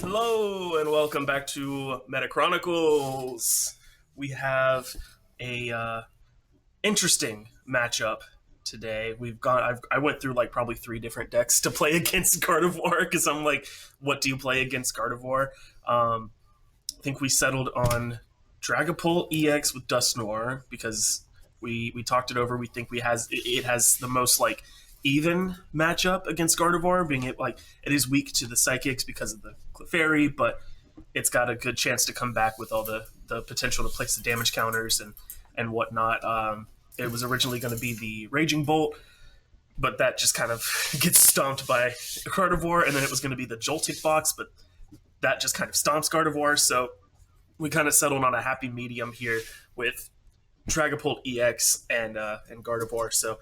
Hello and welcome back to Meta Chronicles. We have a interesting matchup today. I went through like probably 3 different decks to play against Gardevoir because I'm like, what do you play against Gardevoir? I think we settled on Dragapult EX with Dusknoir because we talked it over. We think it has the most like even matchup against Gardevoir, being it is weak to the Psychics because of the Clefairy, but it's got a good chance to come back with all the potential to place the damage counters and whatnot. It was originally going to be the Raging Bolt, but that just kind of gets stomped by Gardevoir, and then it was going to be the Jolting Fox, but that just kind of stomps Gardevoir, so we kind of settled on a happy medium here with Dragapult EX and Gardevoir. So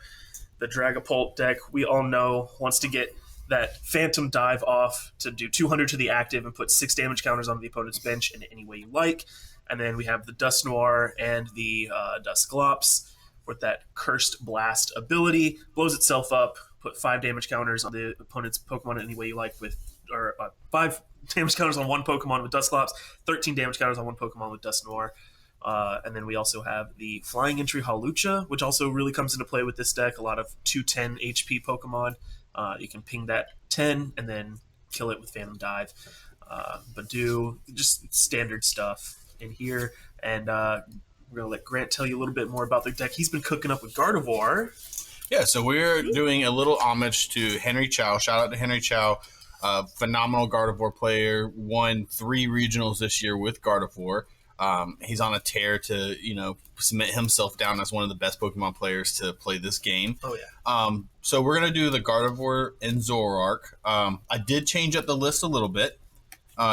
the Dragapult deck, we all know, wants to get that Phantom Dive off to do 200 to the active and put 6 damage counters on the opponent's bench in any way you like. And then we have the Dusknoir and the Dusclops with that Cursed Blast ability. Blows itself up, put 5 damage counters on the opponent's Pokemon in any way you like or 5 damage counters on one Pokemon with Dusclops, 13 damage counters on one Pokemon with Dusknoir. And then we also have the Flying Entry Hawlucha, which also really comes into play with this deck. A lot of 210 HP Pokemon. You can ping that 10 and then kill it with Phantom Dive. Badoo, just standard stuff in here. And we're going to let Grant tell you a little bit more about the deck he's been cooking up with Gardevoir. Yeah, so we're doing a little homage to Henry Chow. Shout out to Henry Chow. Phenomenal Gardevoir player. Won 3 regionals this year with Gardevoir. He's on a tear to, cement himself down as one of the best Pokemon players to play this game. Oh, yeah. So we're going to do the Gardevoir and Zoroark. I did change up the list a little bit.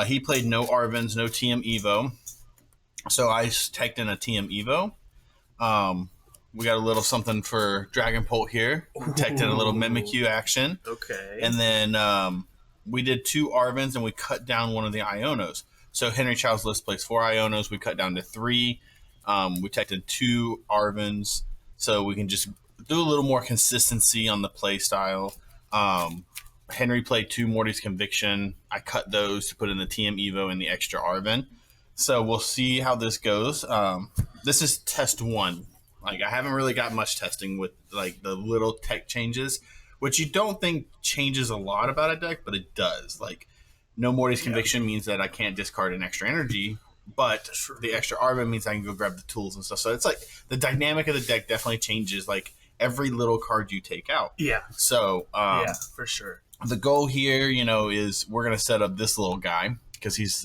He played no Arvins, no TM Evo. So I teched in a TM Evo. We got a little something for Dragapult here. Teched in a little Mimikyu action. Okay. And then we did 2 Arvins and we cut down one of the Ionos. So Henry Chow's list plays 4 Ionos. We cut down to 3. We teched in 2 Arvins, so we can just do a little more consistency on the play style. Henry played 2 Morty's Conviction. I cut those to put in the TM Evo and the extra Arvin. So we'll see how this goes. This is test 1. I haven't really got much testing with the little tech changes, which you don't think changes a lot about a deck, but it does. No Morty's Conviction means that I can't discard an extra energy, but the extra Arvin means I can go grab the tools and stuff. So it's the dynamic of the deck definitely changes every little card you take out. Yeah. So yeah, for sure. The goal here, is we're going to set up this little guy because he's,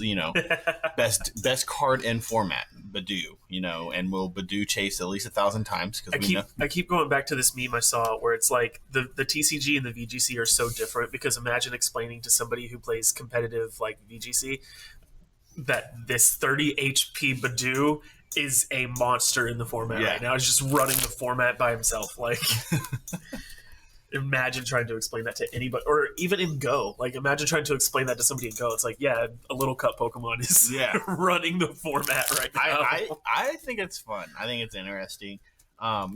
best card in format, Badoo, and we'll Badoo chase at least 1,000 times. I keep going back to this meme I saw where it's like the TCG and the VGC are so different because imagine explaining to somebody who plays competitive VGC that this 30 HP Badoo is a monster in the format right now. He's just running the format by himself. Imagine trying to explain that to anybody, or even in Go. Imagine trying to explain that to somebody in Go. It's a little cut Pokemon is running the format right now. I think it's fun. I think it's interesting. I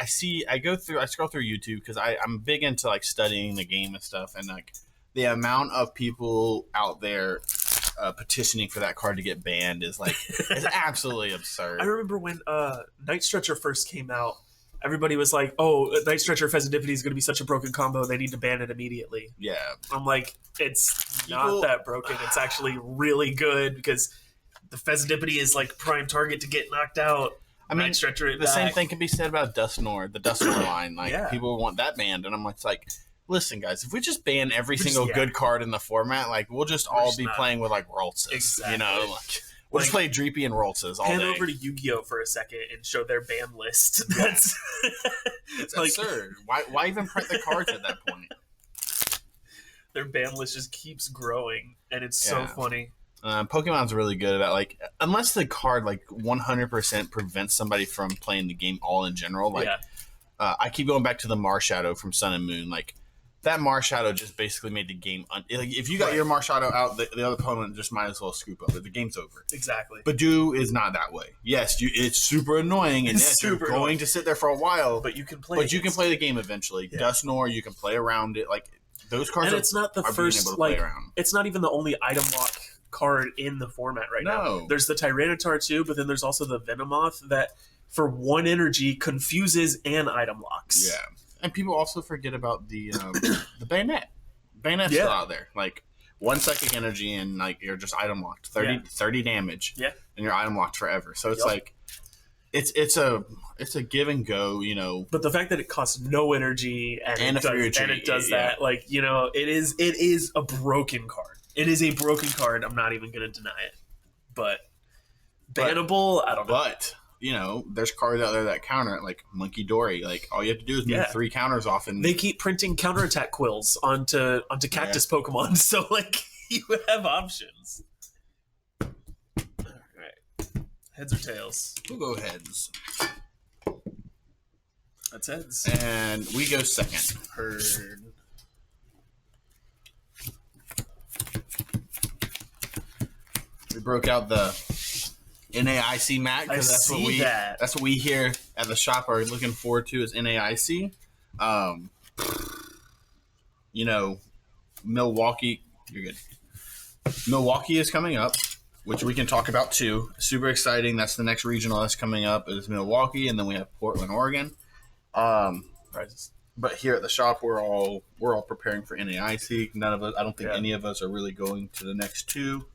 scroll through YouTube because I'm big into studying the game and stuff, and the amount of people out there petitioning for that card to get banned is is absolutely absurd. I remember when Night Stretcher first came out. Everybody was like, oh, Night Stretcher Pheasantipity is going to be such a broken combo, they need to ban it immediately. Yeah. I'm like, it's not that broken. It's actually really good because the Pheasantipity is prime target to get knocked out. I mean, the same thing can be said about Dusknoir, the Dusknoir line. People want that banned. And I'm listen, guys, if we just ban every single good card in the format, we'll just all be playing with Raltsas. Exactly. We'll just play Dreepy and Raltsas all day. Hand over to Yu-Gi-Oh! For a second and show their ban list. That's it's absurd. Why even print the cards at that point? Their ban list just keeps growing, and it's so funny. Pokemon's really good about unless the card 100% prevents somebody from playing the game all in general. I keep going back to the Marshadow from Sun and Moon. That Marshadow just basically made the game. If you got your Marshadow out, the other opponent just might as well scoop up. The game's over. Exactly. Badoo is not that way. Yes, it's super annoying, and you're going to sit there for a while. But you can play. But you can play the game eventually. Yeah. Dusknoir, you can play around it. those cards and it's not the are first, being able to like, play around. it's not even the only item lock card in the format right now. There's the Tyranitar too, but then there's also the Venomoth that, for 1 energy, confuses and item locks. Yeah, and people also forget about the Bayonet. Bayonet's still out there. Like, 1 psychic energy and like you're just item locked. 30 damage. Yeah. And you're item locked forever. So it's like it's a give and go, you know. But the fact that it costs no energy and it does that, like, you know, it is a broken card. It is a broken card. I'm not even going to deny it. But bannable, I don't know. But, you know, there's cards out there that counter it, like Monkey Dory. Like, all you have to do is move 3 counters off, and they keep printing counterattack quills onto cactus Pokemon. So, like, you have options. All right, heads or tails? We'll go heads. That's heads. And we go second. Heard. We broke out the NAIC mat because that's what we here at the shop are looking forward to is NAIC. You know, Milwaukee. You're good. Milwaukee is coming up, which we can talk about too. Super exciting. That's the next regional that's coming up is Milwaukee, and then we have Portland, Oregon. But here at the shop, we're all preparing for NAIC. None of us. I don't think any of us are really going to the next 2.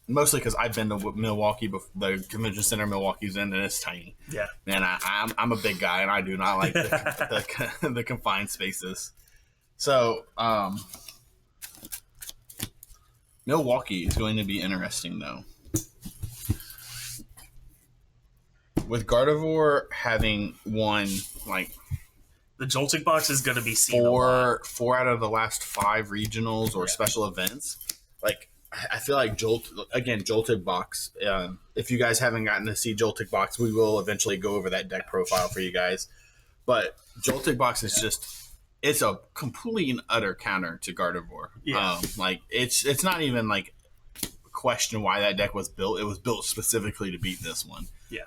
Mostly because I've been to Milwaukee, the convention center Milwaukee's in, and it's tiny. Yeah, and I'm a big guy, and I do not like the confined spaces. So Milwaukee is going to be interesting, though. With Gardevoir having won, like, the Joltik box is going to be seen four out of the last 5 regionals or special events. Like, I feel like Joltik box. If you guys haven't gotten to see Joltik box, we will eventually go over that deck profile for you guys. But Joltik box is it's a complete and utter counter to Gardevoir. Yeah. Like, it's not even like a question why that deck was built. It was built specifically to beat this one. Yeah.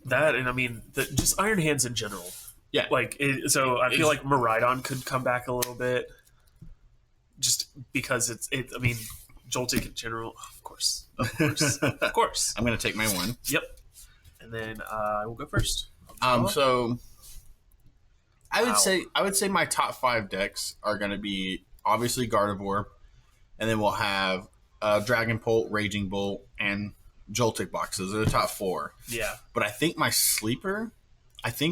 That, and I mean, just Iron Hands in general. Yeah. Like, so I feel like Miraidon could come back a little bit. Just because I mean, Joltik in general, of course. Of course. I'm going to take my 1. Yep. And then I will go first. So I would say my top 5 decks are going to be obviously Gardevoir, and then we'll have Dragapult, Raging Bolt, and Joltik boxes. Those are the top 4. Yeah. But I think my sleeper,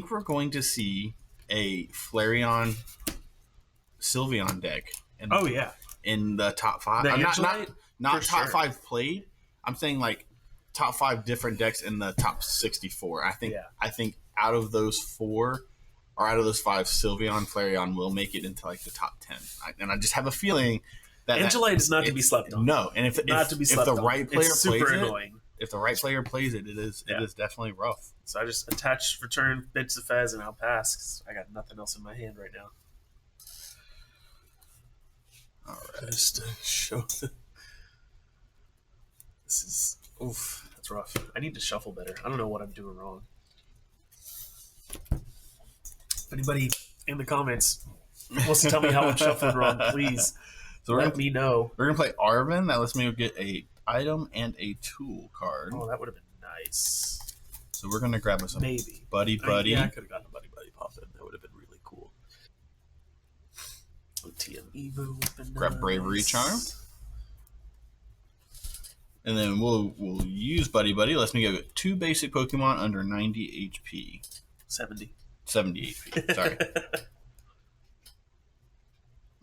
we're going to see a Flareon Sylveon deck. In the top 5. Not top 5 played. I'm saying like top 5 different decks in the top 64. I think out of those 4 or out of those 5, Sylveon, Flareon will make it into like the top 10. And I just have a feeling that Angelite is not to be slept on. No, and if the right player plays it, if the right player plays it, it is definitely rough. So I just attach return Bits of Fez and I'll pass because I got nothing else in my hand right now. All right. Just to show this is that's rough. I need to shuffle better. I don't know what I'm doing wrong. If anybody in the comments wants to tell me how I'm shuffling wrong, please let me know. We're gonna play Arvin. That lets me get a item and a tool card. Oh, that would have been nice. So we're gonna grab us a buddy. Yeah, I could have gotten a buddy pop in. That would have been really cool. TM Evo would have been grab nice. Bravery Charm. And then we'll use Buddy. Let's me get 2 basic Pokemon under 90 HP. 70 HP. Sorry.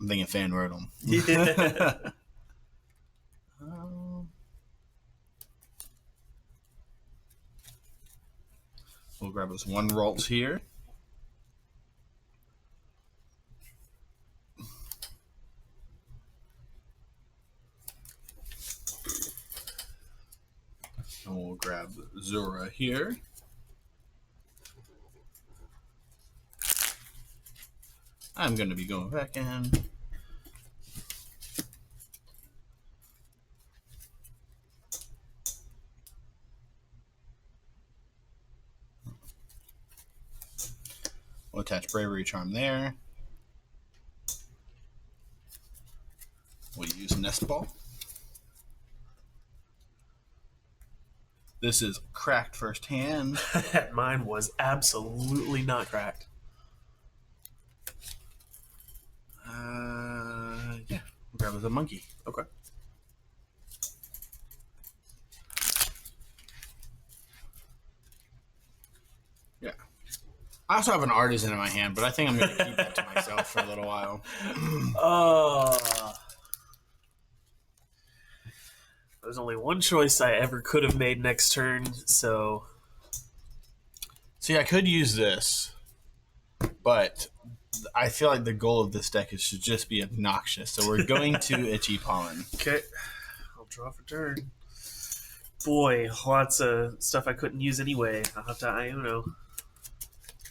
I'm thinking Fan Rotom. Yeah. We'll grab us 1 Ralts here. And we'll grab Zora here. I'm going to be going back in. We'll attach Bravery Charm there. We'll use Nest Ball. This is cracked first hand. Mine was absolutely not cracked. Yeah. We'll grab the monkey. Okay. Yeah. I also have an Artisan in my hand, but I think I'm going to keep that to myself for a little while. There's only one choice I ever could have made next turn, so... See, I could use this, but I feel like the goal of this deck is to just be obnoxious. So we're going to Itchy Pollen. Okay. I'll draw for turn. Boy, lots of stuff I couldn't use anyway. I'll have to Iono.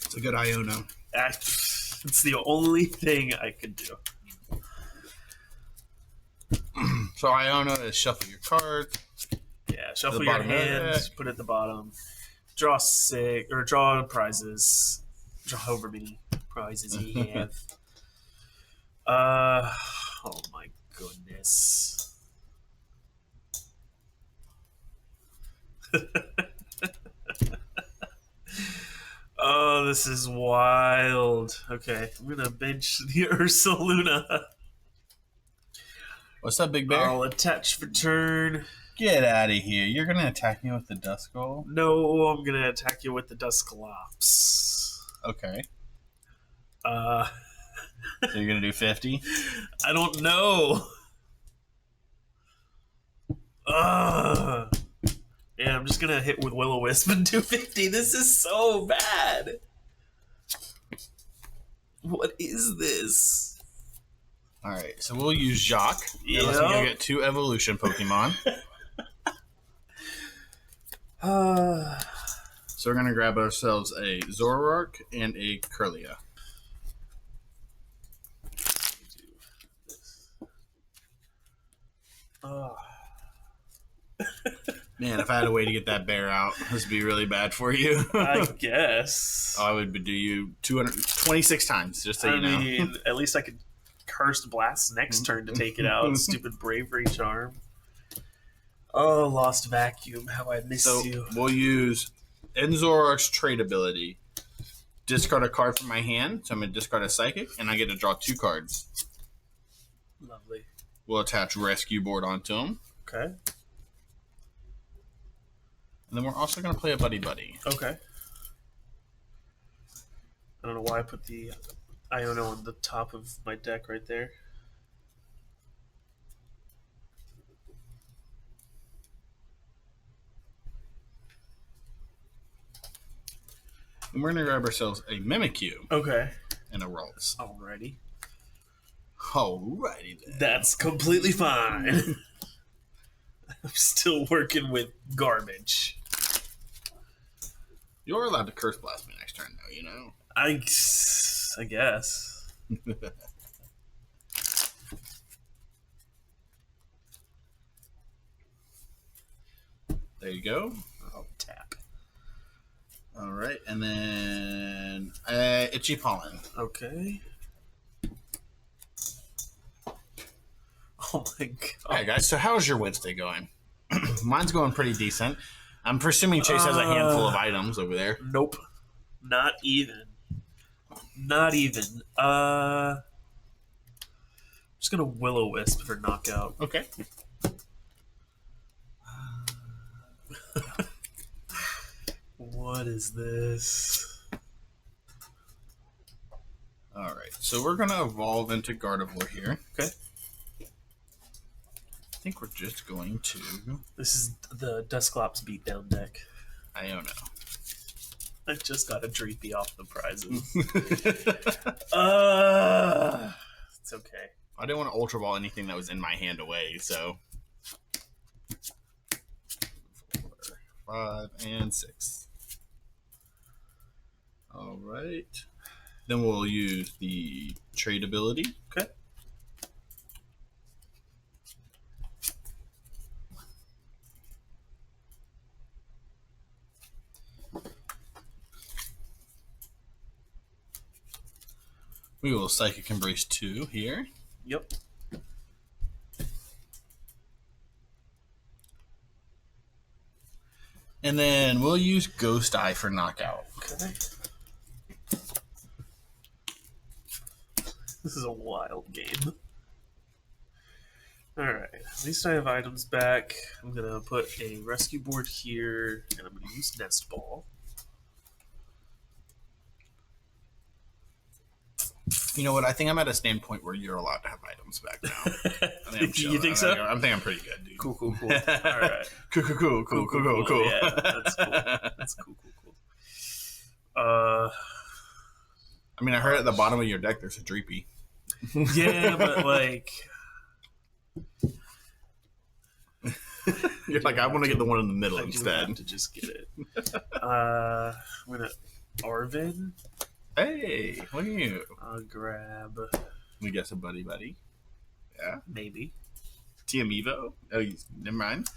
It's a good Iono. It's the only thing I could do. So Iono is shuffle your cards. Yeah, shuffle your hand, put it at the bottom. Draw draw prizes. Draw however many prizes you have. Oh my goodness. Oh, this is wild. Okay, I'm gonna bench the Ursaluna. What's up, Big Bear? I'll attach for turn. Get out of here. You're going to attack me with the Duskull? No, I'm going to attack you with the Dusclops. Okay. So you're going to do 50? I don't know. Yeah, I'm just going to hit with Will-O-Wisp and do 50. This is so bad. What is this? Alright, so we'll use Jacques. Yeah. Let's go get 2 evolution Pokemon. So we're going to grab ourselves a Zoroark and a Kirlia. Man, if I had a way to get that bear out, this would be really bad for you. I guess. I would do you 226 times, just so you know. I mean, at least I could Cursed Blast next turn to take it out. Stupid Bravery Charm. Oh, Lost Vacuum. How I missed you. We'll use Zoroark's trait ability. Discard a card from my hand, so I'm going to discard a Psychic, and I get to draw 2 cards. Lovely. We'll attach Rescue Board onto them. Okay. And then we're also going to play a Buddy Buddy. Okay. I don't know why I put the Iono on the top of my deck right there. And we're going to grab ourselves a Mimikyu. Okay. And a Ralts. Alrighty. Alrighty then. That's completely fine. I'm still working with garbage. You're allowed to Curse Blast me next turn, though, you know? I guess. There you go. I'll tap. All right, and then Itchy Pollen. Okay. Oh my god. Alright, guys, so how's your Wednesday going? Mine's going pretty decent. I'm presuming Chase has a handful of items over there. Nope. Not even. Not even. I'm just gonna Will-O-Wisp for knockout. Okay. What is this? Alright, so we're going to evolve into Gardevoir here. Okay. I think we're just going to... This is the Dusclops beatdown deck. I don't know. I just got a Dreepy off the prizes. It's okay. I didn't want to Ultra Ball anything that was in my hand away, so... 4, 5, and 6. Alright. Then we'll use the trade ability. Okay. We will Psychic Embrace 2 here. Yep. And then we'll use Ghost Eye for knockout. Okay. This is a wild game. Alright, at least I have items back. I'm going to put a rescue board here, and I'm going to use Nest Ball. You know what? I think I'm at a standpoint where you're allowed to have items back now. I think You think so? I think I'm pretty good, dude. Cool. Alright. Cool. Yeah, that's cool. That's cool. I mean, I heard at the bottom of your deck there's a Dreepy. Yeah, but like... You're like, I want to get the one in the middle I instead. have to just get it. I'm going to... Arvin? Hey, look at you. I'll grab... We got some buddy. Yeah. Maybe. TM Evo? Oh, never mind.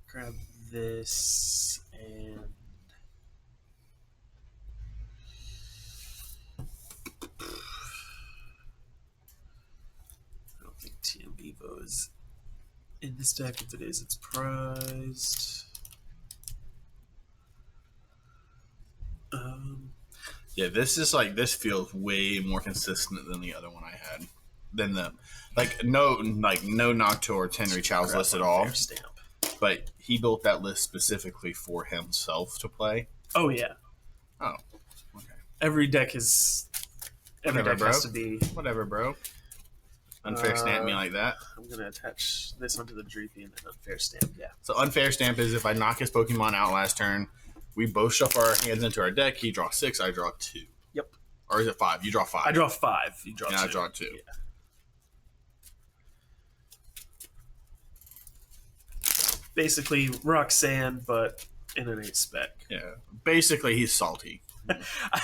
Grab this and... I don't think TM Evo is in this deck. If it is, it's prized. Yeah, this feels way more consistent than the other one I had. Than the no Noctour or Henry Child's list at all. Stamp. But he built that list specifically for himself to play. Oh yeah. Oh. Okay. Every deck has to be whatever, bro. Unfair stamp me like that. I'm gonna attach this onto the Dreepy and then unfair stamp. Yeah. So unfair stamp is if I knock his Pokemon out last turn, we both shuffle our hands into our deck. He draws 6, I draw 2. Yep. Or is it 5? You draw 5. I draw 5. You draw 2. I draw 2. Yeah. Basically Roxanne, but in an 8 spec. Yeah. Basically, he's salty.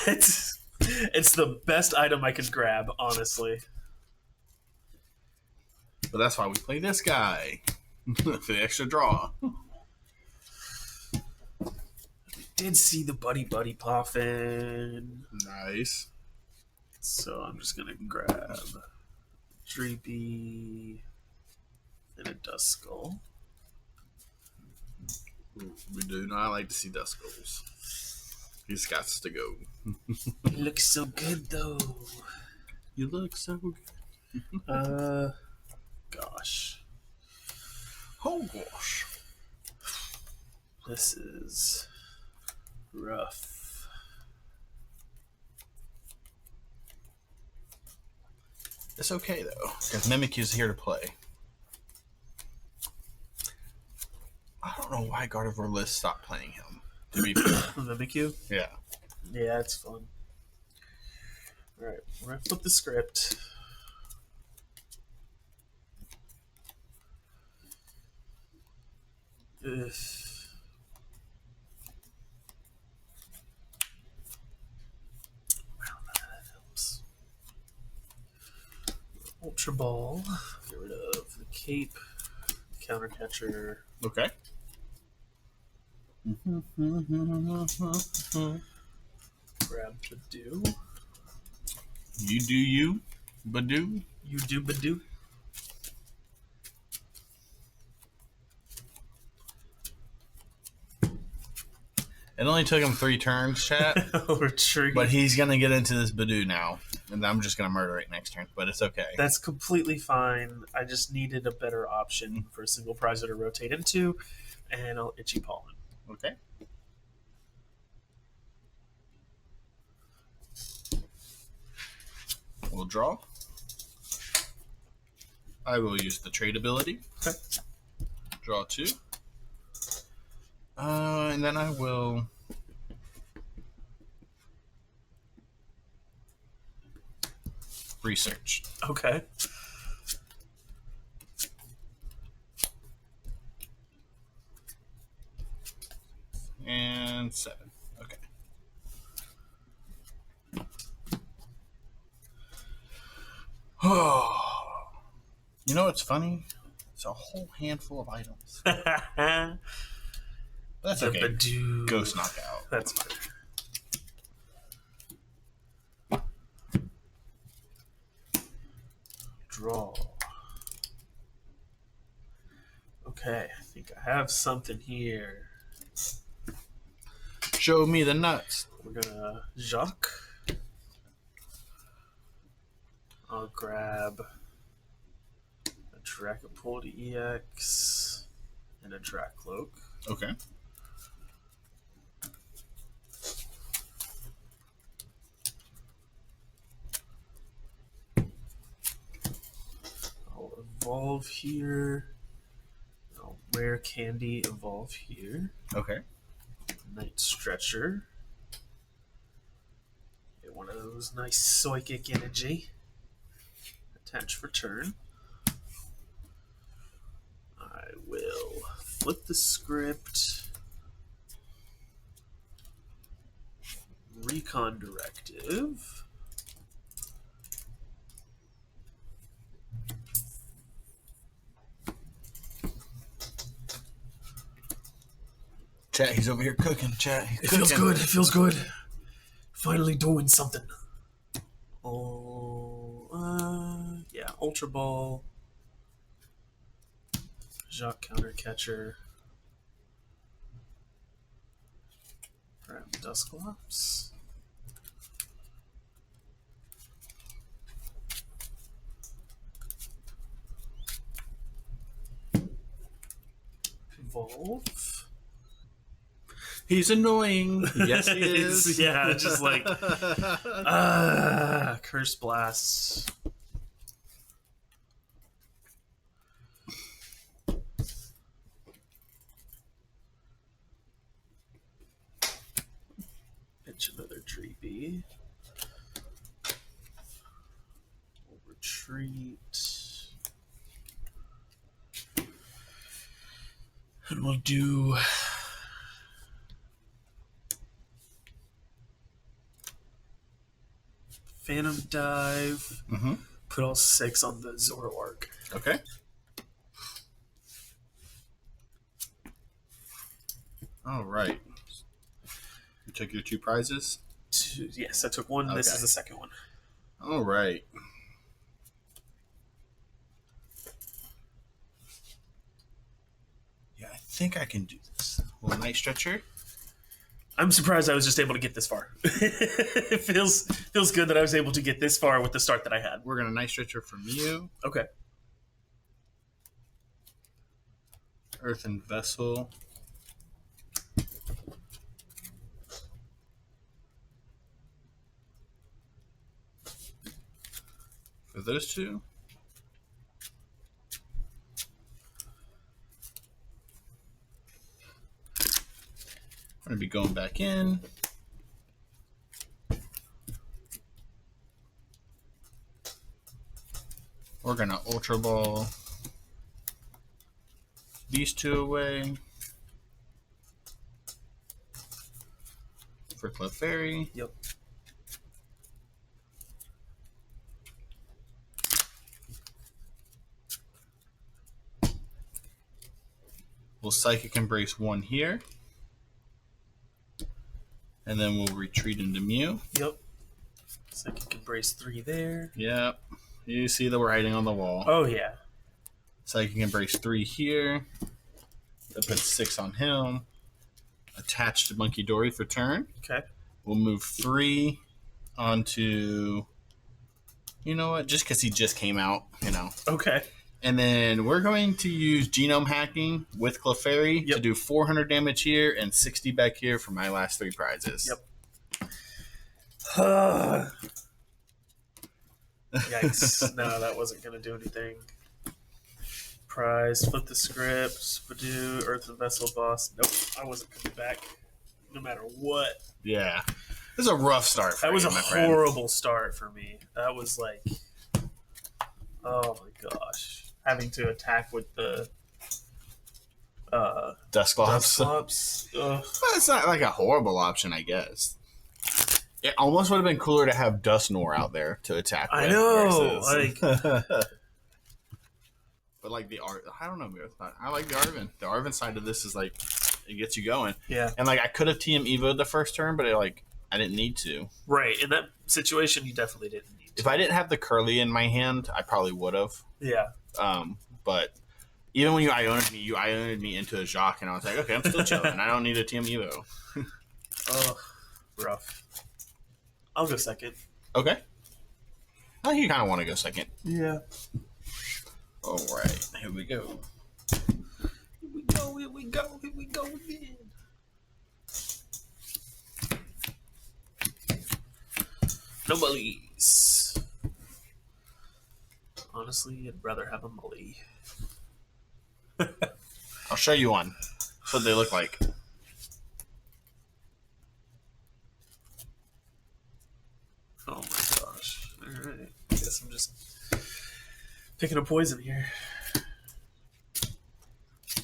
it's the best item I could grab, honestly. But that's why we play this guy. For the extra draw. Did see the Buddy Poffin. Nice. So I'm just going to grab Dreepy and a Duskull. We do not like to see Duskulls. He's got to go. He looks so good, though. You look so good. Gosh. Oh, gosh. This is rough. It's okay, though, because Mimikyu's here to play. I don't know why Gardevoir list stopped playing him. To be fair. Mimikyu? Yeah. Yeah, it's fun. Alright, we're going to flip the script. Ugh. Well, that helps. Ultra Ball. Get rid of the cape. Counter catcher. Okay. Grab Badoo. You do you, Badoo. You do Badoo. It only took him 3 turns, chat. But he's going to get into this Badoo now. And I'm just going to murder it next turn. But it's okay. That's completely fine. I just needed a better option for a single prizer to rotate into. And I'll Itchy Pollen. Okay. We'll draw. I will use the trade ability. Okay. Draw 2. And then I will research. Okay. And 7. Okay. Oh. You know what's funny? It's a whole handful of items. That's okay. Badoo. Ghost knockout. That's fine. Draw. Okay, I think I have something here. Show me the nuts. We're gonna Jacques. I'll grab a Dragapult EX and a Dracloak. Okay. I'll evolve here. I'll Rare Candy evolve here. Okay. Night Stretcher. Get one of those nice psychic energy. Attach for turn. I will flip the script. Recon Directive. Chat, he's over here cooking. Chat, he's It cooking. feels good. It feels good. Finally doing something. Oh, yeah. Ultra Ball. Jacques Counter Catcher. Grab Dusclops. Evolve. He's annoying. Yes, he is. Yeah, just like Curse Blast. Pitch another Dreepy. We'll retreat. And we'll do Phantom Dive. Mm-hmm. Put all 6 on the Zoroark. Okay. All right. You took your 2 prizes? Yes, I took one. Okay. This is the second one. All right. Yeah, I think I can do this. Well, Night Stretcher. I'm surprised I was just able to get this far. It feels good that I was able to get this far with the start that I had. We're going to Night Stretcher from you. Okay. Earthen Vessel. For those 2. I'm going to be going back in. We're going to Ultra Ball these 2 away. For Clefairy. Yep. We'll Psychic Embrace 1 here. And then we'll retreat into Mew. Yep. Psychic Embrace 3 there. Yep. You see the writing on the wall. Oh, yeah. Psychic Embrace 3 here. That puts 6 on him. Attach to Monkey Dory for turn. Okay. We'll move 3 onto... You know what? Just because he just came out, you know. Okay. And then we're going to use Genome Hacking with Clefairy to do 400 damage here and 60 back here for my last 3 prizes. Yep. Yikes. No, that wasn't going to do anything. Prize, flip the script, Spadoo, Earthen Vessel Boss. Nope, I wasn't coming back no matter what. Yeah. This is a rough start for That was you, a my friend. horrible start for me. That was like, oh my gosh. Having to attack with the Dusclops. Ugh. It's not like a horrible option, I guess. It almost would have been cooler to have Dusknoir out there to attack with. I know. Like, but like I don't know. I like the Arven. The Arven side of this is like, it gets you going. yeah. And like I could have TM Evo'd the first turn, but I didn't need to. Right. In that situation, you definitely didn't need If I didn't have the curly in my hand, I probably would have. Yeah. But even when you Ioned me into a Jacques, and I was like, okay, I'm still chilling. I don't need a Team Evo. Oh, rough. I'll go second. Okay. I think you kind of want to go second. Yeah. All right, here we go. Here we go. Here we go. Here we go again. No mullies. Honestly, I'd rather have a mully. I'll show you one. That's what they look like. Oh my gosh. Alright. I guess I'm just picking a poison here.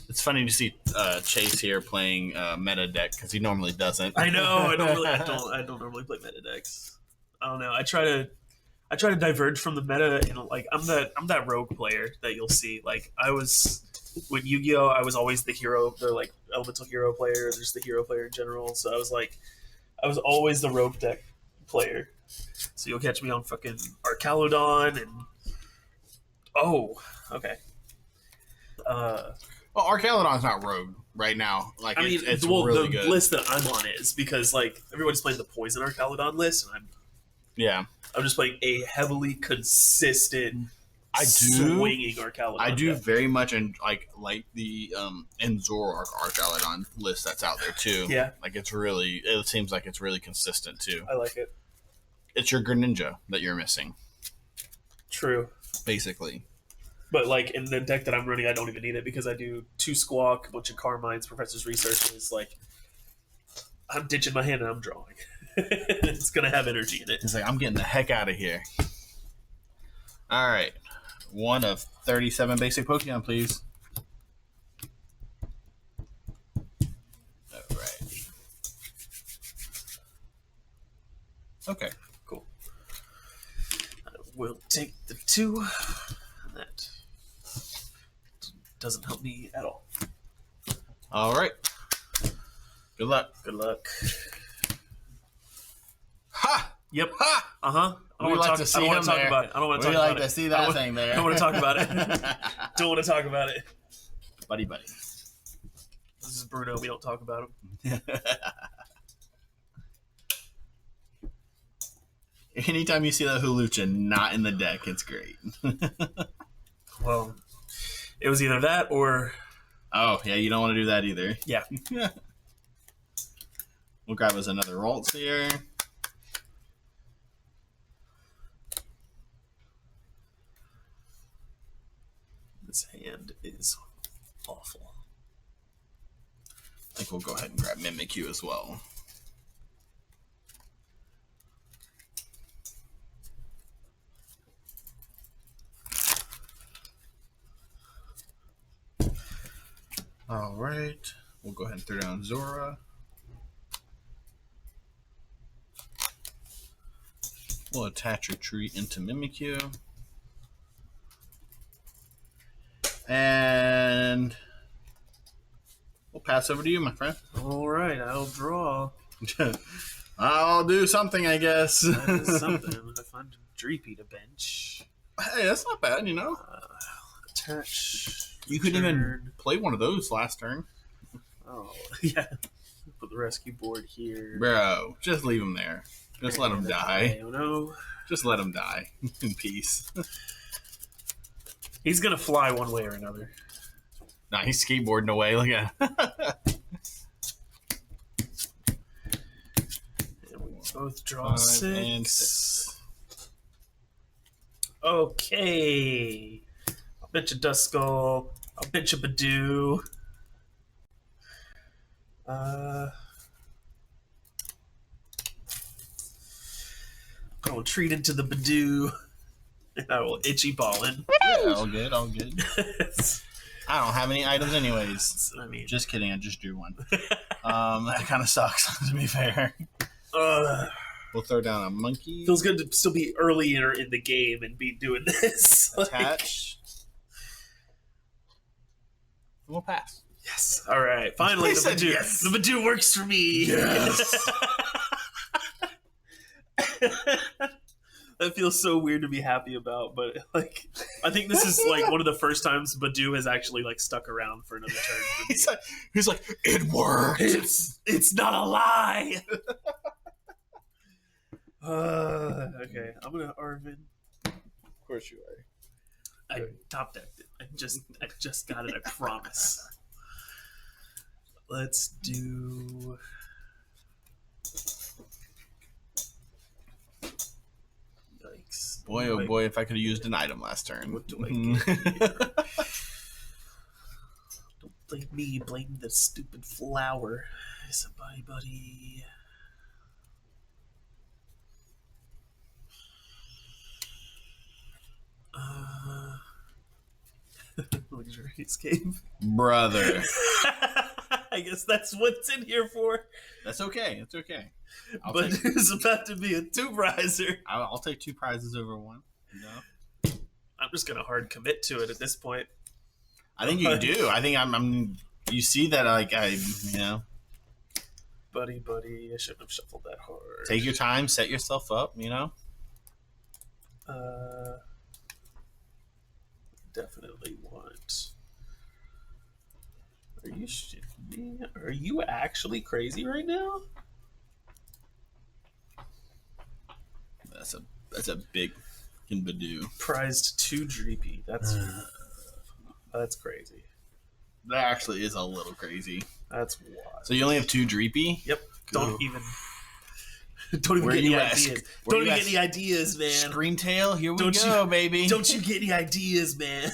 It's funny to see Chase here playing meta deck because he normally doesn't. I know. I don't normally play meta decks. I don't know. I try to diverge from the meta, and like I'm that rogue player that you'll see. Like I was with Yu-Gi-Oh, I was always the hero, the like elemental hero player, just the hero player in general. So I was always the rogue deck player. So you'll catch me on fucking Arcaludon and okay. Well, Arcaludon's not rogue right now. Like I mean, it's really the good. list that I'm on is because like everybody's playing the poison Arcaludon list, and I'm just playing a heavily consistent swinging Arcaludon. I do deck. very much like the Enzor Arcaludon list that's out there too. Yeah. Like it seems like it's really consistent too. I like it. It's your Greninja that you're missing. True. Basically. But like in the deck that I'm running, I don't even need it because I do 2 Squawk, a bunch of Carmines, Professor's Researches. Like I'm ditching my hand and I'm drawing. It's gonna have energy in it. It's like I'm getting the heck out of here. All right, 1 of 37 basic Pokemon, please. All right. Okay. Cool. I will take the 2. That doesn't help me at all. All right. Good luck. Good luck. Ha! Yep. Ha! Uh huh. I don't We want like to to talk, see I don't him want to talk there. about it. I don't want to We talk like about it. to see that thing there. I don't want to talk about it. Don't want to talk about it. Buddy. This is Bruno. We don't talk about him. Anytime you see that Hulucha not in the deck, it's great. Well, it was either that or Oh, yeah, you don't want to do that either. yeah. We'll grab us another Ralts here. This hand is awful. I think we'll go ahead and grab Mimikyu as well. All right. We'll go ahead and throw down Zora. We'll attach Retreat into Mimikyu. And we'll pass over to you, my friend. All right, I'll draw. I'll do something, I guess. That is something. I find Dreepy to bench. Hey, that's not bad, you know. Attach. You could even turn. play one of those last turn. Oh, yeah. Put the rescue board here. Bro, just leave him there. Just let him die. Oh, no. Just let him die in peace. He's going to fly one way or another. Nah, he's skateboarding away. Look at And we both draw 5 and 6. 6. Okay. I'll bench a Duskull. I'll bench a Badoo. I'll treat into the Badoo. And I will itchy ballin'. Yeah, all good, all good. I don't have any items anyways. I mean, Just kidding, I just drew one. That kind of sucks, to be fair. We'll throw down a monkey. feels good to still be earlier in the game and be doing this. Attach. We'll pass. Yes. All right. Finally, He the said Badoo. yes. The Badoo works for me. Yes. That feels so weird to be happy about, but like, I think this is like one of the first times Badoo has actually like stuck around for another turn. he's like, it worked. It's not a lie. Okay, I'm gonna Arvin. Of course you are. I top decked it. I just got it. I promise. Let's do. Yikes! Boy, oh boy! If I could have used an item last turn. What do I get here? Don't blame me. Blame the stupid flower. Somebody, buddy. Luxurious Brother. I guess that's what's in here for. That's okay. It's okay. But it's about to be a two-prizer. I'll take 2 prizes over 1. No. I'm just gonna hard commit to it at this point. I think you do. I think I'm. You see that, like buddy. I shouldn't have shuffled that hard. Take your time. Set yourself up. Definitely want. Are you shitting me? Are you actually crazy right now? That's a big Badoo. Prized 2 Dreepy. That's crazy. That actually is a little crazy. That's wild. So you only have 2 Dreepy? Yep. Don't even get any ideas. Don't even get any ideas, man. Screamtail, here we go, baby. Don't you get any ideas, man.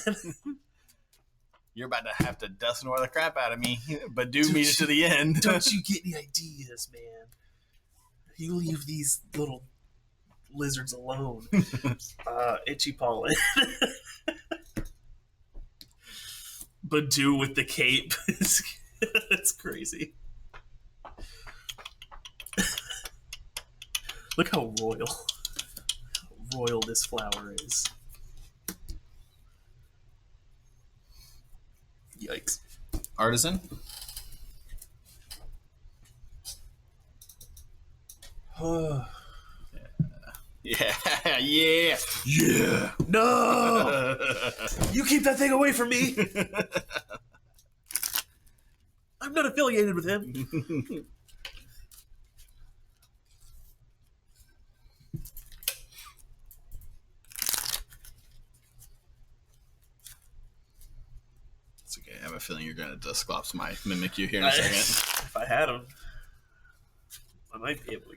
You're about to have to dust and oil the crap out of me, but do meet it to the end. Don't you get any ideas, man. You leave these little lizards alone. Itchy pollen. Badoo with the cape. That's crazy. Look how royal this flower is. Yikes. Artisan? Yeah. No! You keep that thing away from me! I'm not affiliated with him. It's okay. I have a feeling you're going to Dusclops my Mimikyu here in a second. If I had him, I might be able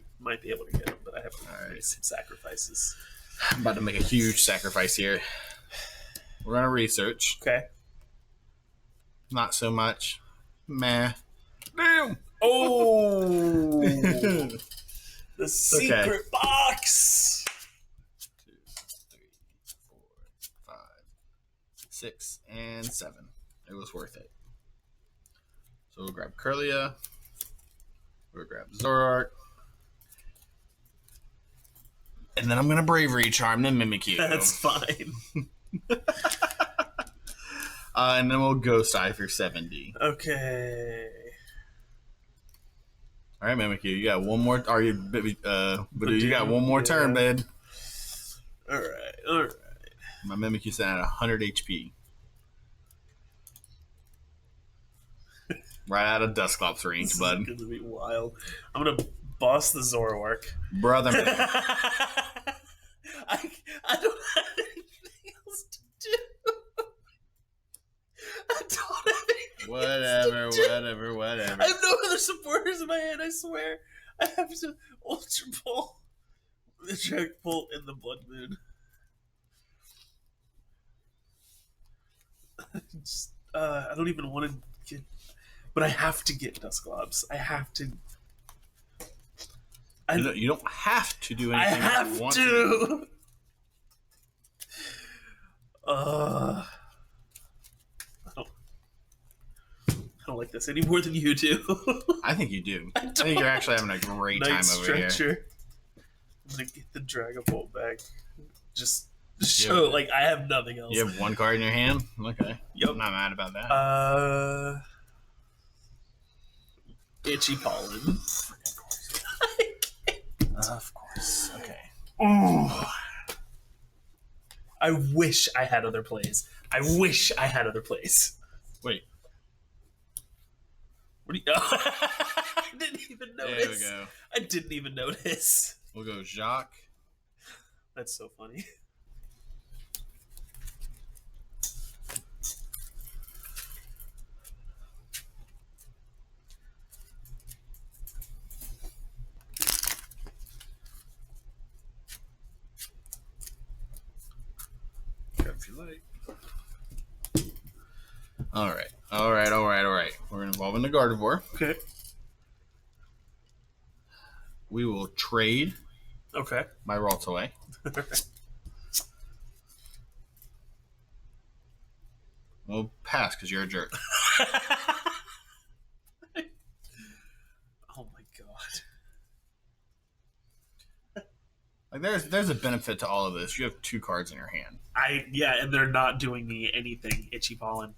to get him, but I have to make some sacrifices. I'm about to make a huge sacrifice here. We're going to research. Okay. Not so much. Meh. Damn! Oh! The secret box! 2, 3, 4, 5, 6, and 7. It was worth it. So we'll grab Curlia. We'll grab Zoroark. And then I'm going to Bravery Charm the Mimikyu. That's fine. And then we'll Ghost Eye for 70. Okay. All right, Mimikyu, you got one more. Badoo, you got one more turn, bud. All right. My Mimikyu's at 100 HP. Right out of Dusclops range, bud. This is gonna be wild. I'm gonna boss the Zoroark. Brother. I don't have anything else to do. I don't have anything Whatever. I have no other supporters in my hand, I swear. I have to Ultra Pull, the Dragapult, and the Blood Moon. I don't even want to get... But I have to get Dusclops. I have to... You don't have to do anything. I have you want to! I don't like this any more than you do. I think you do. I think you're actually having a great time over here. I'm gonna get the Dragapult back. Just show, like, I have nothing else. You have one card in your hand? Okay. Yep. I'm not mad about that. Itchy Pollen. Of course. Okay. Oh. I wish I had other plays. I wish I had other plays. Wait. What do you... I didn't even notice. There we go. I didn't even notice. We'll go Jacques. That's so funny. If you like. All right. We're going to evolve into Gardevoir. Okay. We will trade Okay. my Ralts away. We'll pass because you're a jerk. Oh my god. Like there's a benefit to all of this. You have 2 cards in your hand. And they're not doing me anything. Itchy Pollen.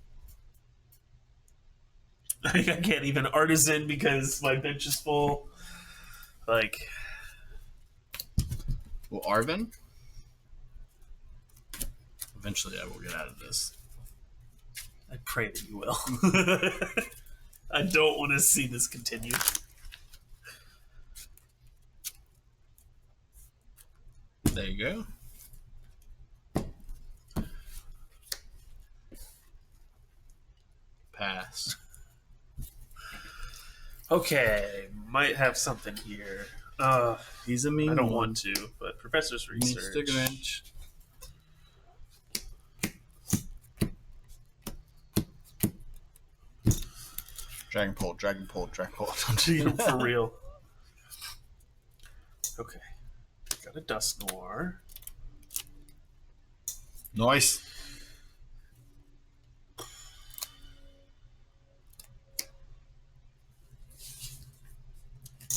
I can't even Artisan because my bench is full. Like, Well, Arven. Eventually, I will get out of this. I pray that you will. I don't want to see this continue. There you go. Pass. Okay, might have something here. He's a mean I don't one. want to, but Professor's Needs Research. stick an inch. Dragapult. For real. Okay. Got a Dust Noir. Nice.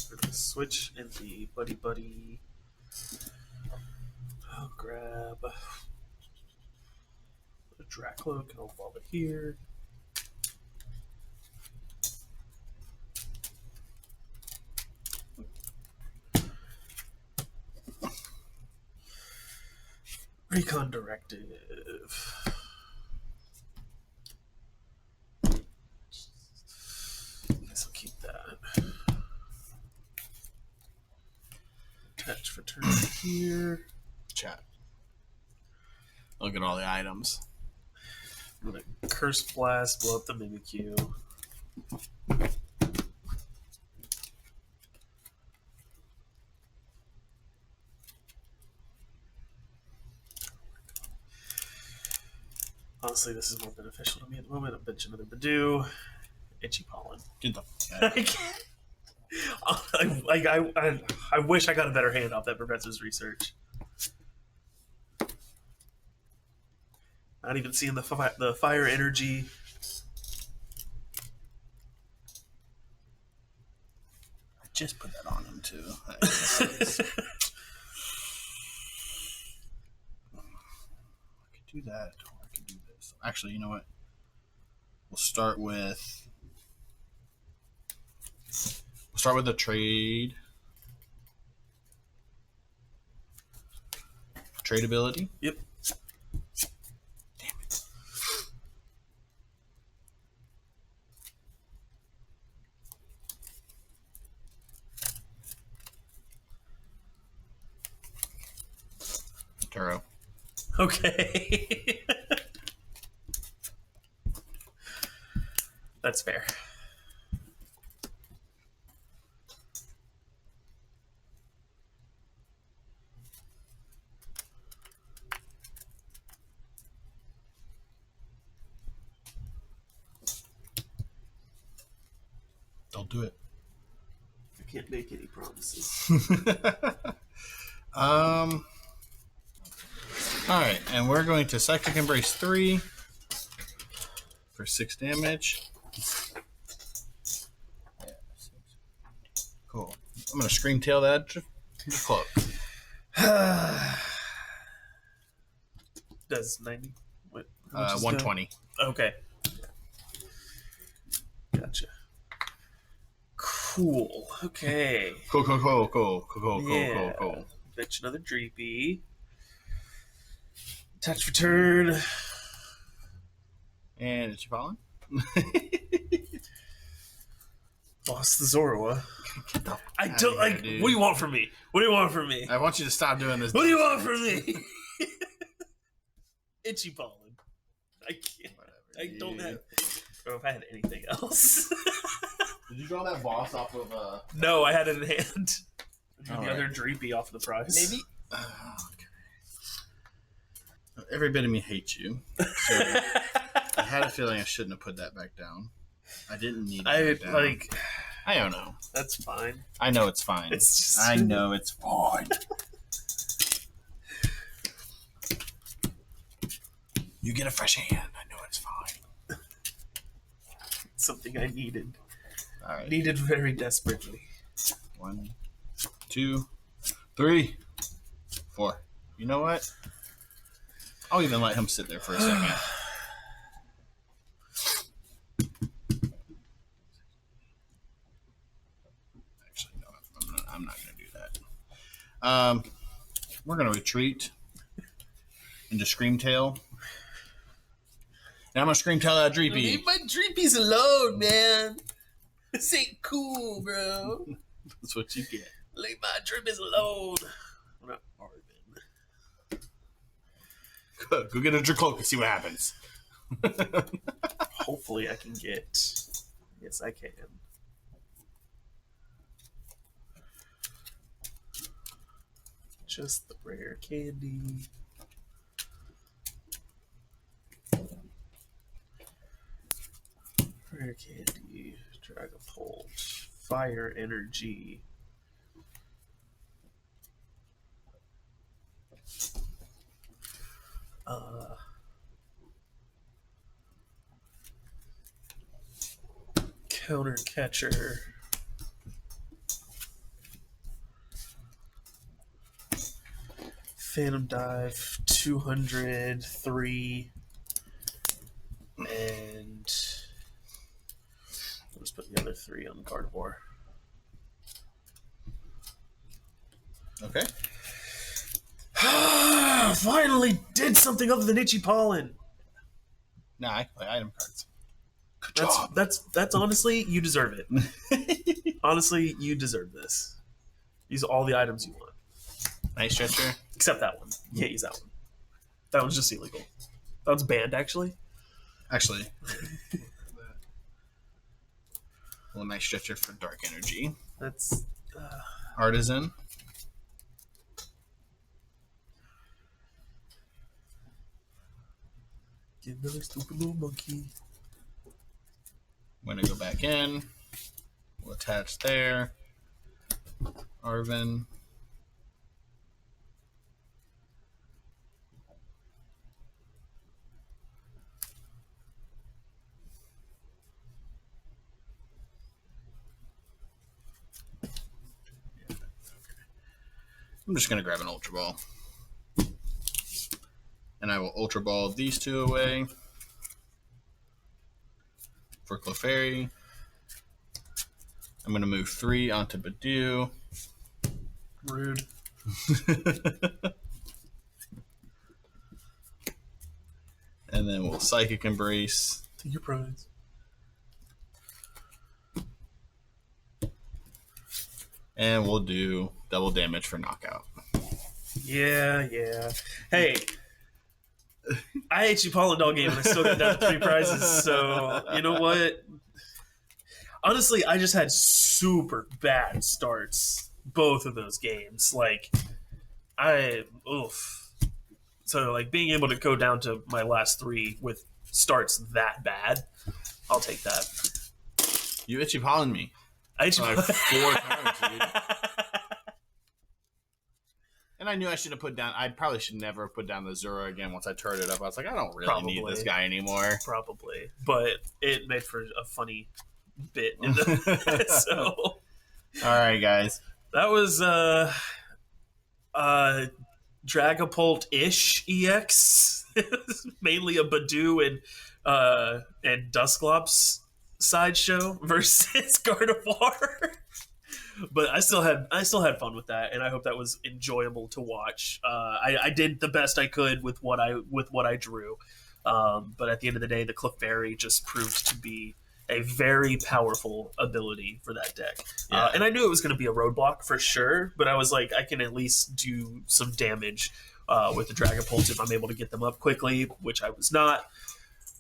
We're gonna switch in the Buddy. I'll grab a Dracloak and I'll evolve it here. Recon Directive. Guess I'll keep that. Catch for turn here. Chat. Look at all the items. I'm gonna Curse Blast, blow up the Mimikyu. Honestly, this is more beneficial to me at the moment. I'll bench another Badoo. Itchy Pollen. Get the I can't. I wish I got a better hand off that Professor's Research. Not even seeing the fire energy. I just put that on him too. I could do that, or I could do this. Actually, you know what? We'll start with the trade ability. Yep. Damn it. Turo. Okay. That's fair. Don't do it. I can't make any promises. All right, and we're going to Psychic Embrace 3 for 6 damage. Yeah, 6. Cool. I'm going to Scream Tail that to cloak. Does 90? What? How much is 120. that? Okay. Gotcha. Cool. Okay. Cool. Fetch another Dreepy. Touch for turn. And it's your fallen. Lost the Zorua. I don't here, like. dude. What do you want from me? What do you want from me? I want you to stop doing this. What do you want from me? Itchy pollen. I can't. Whatever, I dude. don't have. Bro, if I had anything else. Did you draw that boss off of? No, I had it in hand. Drew All the right. other Dreepy off the prize. Maybe. Okay. Every bit of me hates you. So I had a feeling I shouldn't have put that back down. I didn't need it I back down. like. I don't know. That's fine. I know it's fine. It's just. I know it's fine. You get a fresh hand. I know it's fine. Something I needed. All right. Needed very desperately. 1, 2, 3, 4. You know what? I'll even let him sit there for a second. Actually, no, I'm not going to do that. We're going to retreat into Screamtail. And I'm going to Screamtail that Dreepy. Leave my Dreepies alone, man. This ain't cool, bro. That's what you get. Leave my Dreepies alone. I'm not Arvin. Go get a Dracloak and see what happens. Hopefully I can get... Yes, I can. Just the rare candy. Rare candy. Dragapult. Fire energy. Counter catcher. Phantom dive 203 and I'll just put the other 3 on Gardevoir. Okay. Finally did something other than itchy pollen. Nah, I play item cards. Good That's job. that's honestly, you deserve it. Honestly, you deserve this. Use all the items you want. Nice gesture. Except that one. You can't use that one. That one's just illegal. That one's banned, actually. Actually. A little nice gesture for Dark Energy. That's... Artisan. Get another stupid little monkey. I'm going to go back in. We'll attach there. Arvin. I'm just going to grab an Ultra Ball. And I will Ultra Ball these 2 away. For Clefairy. I'm going to move 3 onto Badoo. Rude. And then we'll Psychic Embrace. Take your prize. And we'll do double damage for knockout. Yeah. Hey, I hate you pollen dog game and I still got down to 3 prizes, so you know what? Honestly, I just had super bad starts both of those games. Like, So, like, being able to go down to my last 3 with starts that bad, I'll take that. You itchy pollen me. I itchy Like 4 times, dude. And I knew I should have put down. I probably should never have put down the Zora again once I turned it up. I was like, I don't really need Probably. this guy anymore. Probably, but it made for a funny bit. In the, so All right, guys. that was Dragapult-ish EX. Mainly a Badoo and Dusclops sideshow versus Gardevoir. But I still had fun with that, and I hope that was enjoyable to watch. I did the best I could with what I drew, but at the end of the day, the Clefairy just proved to be a very powerful ability for that deck. Yeah. And I knew it was going to be a roadblock for sure, but I was like, I can at least do some damage with the Dragapult if I'm able to get them up quickly, which I was not.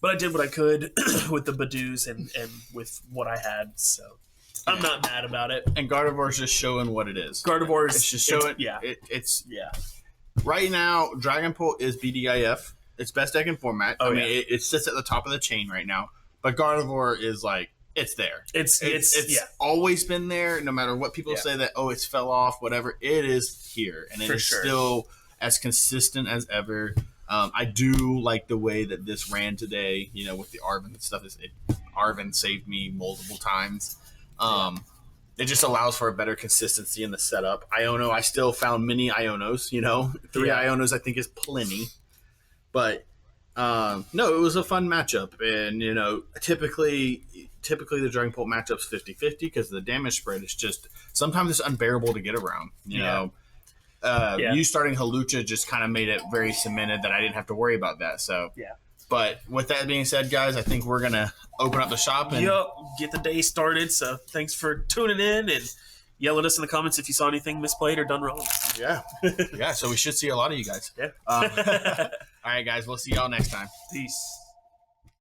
But I did what I could with the Badoos and with what I had, so I'm not mad about it. And Gardevoir's just showing what it is. Gardevoir's it's just showing. It's right now. Dragapult is BDIF. It's best deck in format. I mean, it sits at the top of the chain right now. But Gardevoir is like it's there. It's always been there. No matter what people say that it's fell off, whatever. It is here, and it is still as consistent as ever. I do like the way that this ran today. You know, with the Arven and stuff. Arven saved me multiple times. It just allows for a better consistency in the setup. Iono, I still found many Ionos. You know, 3 Ionos I think is plenty. But no, it was a fun matchup, and you know, typically the Dragapult matchup's 50-50 because the damage spread is just sometimes it's unbearable to get around. You know. You starting Halucha just kind of made it very cemented that I didn't have to worry about that. So, But with that being said, guys, I think we're going to open up the shop and get the day started. So thanks for tuning in and yell at us in the comments if you saw anything misplayed or done wrong. Yeah. So we should see a lot of you guys. Yeah. All right, guys. We'll see y'all next time. Peace.